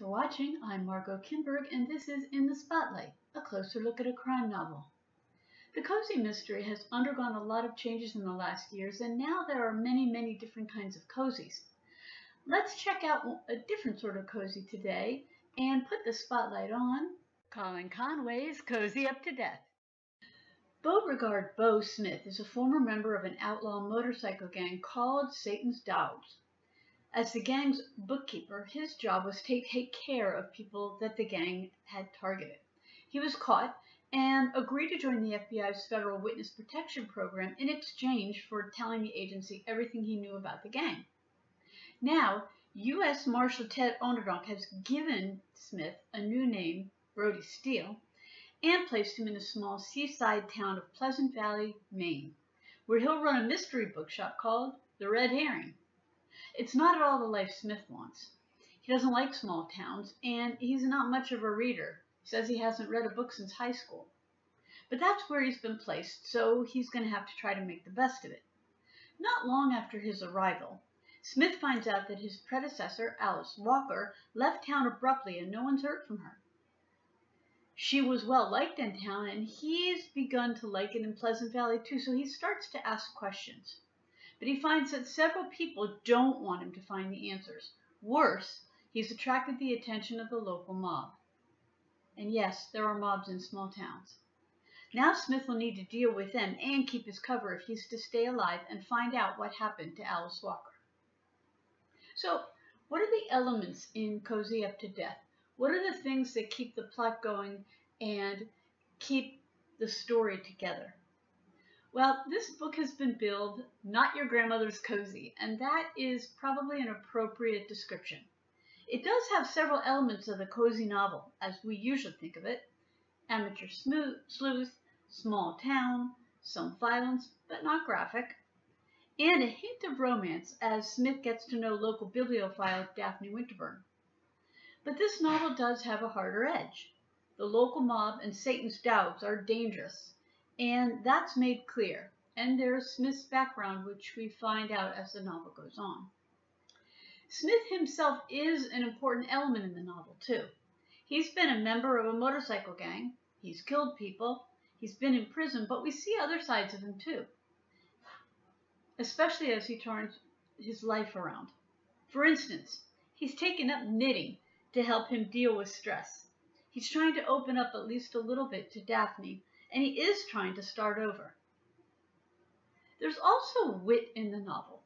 for watching. I'm Margot Kimberg, and this is In the Spotlight, a closer look at a crime novel. The cozy mystery has undergone a lot of changes in the last years, and now there are many different kinds of cozies. Let's check out a different sort of cozy today and put the spotlight on Colin Conway's Cozy Up to Death. Beauregard Bo Smith is a former member of an outlaw motorcycle gang called Satan's Dogs. As the gang's bookkeeper, his job was to take care of people that the gang had targeted. He was caught and agreed to join the FBI's Federal Witness Protection Program in exchange for telling the agency everything he knew about the gang. Now, U.S. Marshal Ted Onderdonk has given Smith a new name, Brody Steele, and placed him in a small seaside town of Pleasant Valley, Maine, where he'll run a mystery bookshop called The Red Herring. It's not at all the life Smith wants. He doesn't like small towns, and he's not much of a reader. He says he hasn't read a book since high school. But that's where he's been placed, so he's going to have to try to make the best of it. Not long after his arrival, Smith finds out that his predecessor, Alice Walker, left town abruptly and no one's heard from her. She was well liked in town, and he's begun to like it in Pleasant Valley too, so he starts to ask questions. But he finds that several people don't want him to find the answers. Worse, he's attracted the attention of the local mob. And yes, there are mobs in small towns. Now Smith will need to deal with them and keep his cover if he's to stay alive and find out what happened to Alice Walker. So, what are the elements in Cozy Up to Death? What are the things that keep the plot going and keep the story together? Well, this book has been billed Not Your Grandmother's Cozy, and that is probably an appropriate description. It does have several elements of the cozy novel, as we usually think of it. Amateur sleuth, small town, some violence, but not graphic, and a hint of romance as Smith gets to know local bibliophile Daphne Winterburn. But this novel does have a harder edge. The local mob and Satan's Dogs are dangerous, and that's made clear. And there's Smith's background, which we find out as the novel goes on. Smith himself is an important element in the novel, too. He's been a member of a motorcycle gang. He's killed people. He's been in prison, but we see other sides of him, too, especially as he turns his life around. For instance, he's taken up knitting to help him deal with stress. He's trying to open up at least a little bit to Daphne, and he is trying to start over. There's also wit in the novel.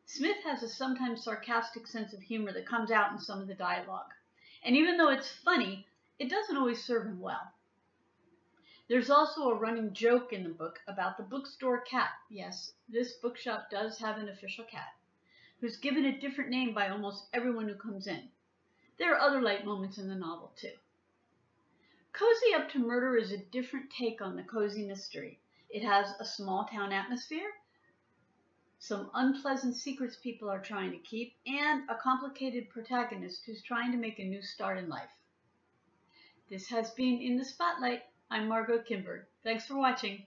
Smith has a sometimes sarcastic sense of humor that comes out in some of the dialogue. And even though it's funny, it doesn't always serve him well. There's also a running joke in the book about the bookstore cat. Yes, this bookshop does have an official cat, who's given a different name by almost everyone who comes in. There are other light moments in the novel, too. Cozy Up to Murder is a different take on the cozy mystery. It has a small town atmosphere, some unpleasant secrets people are trying to keep, and a complicated protagonist who's trying to make a new start in life. This has been In the Spotlight. I'm Margot Kimberg. Thanks for watching.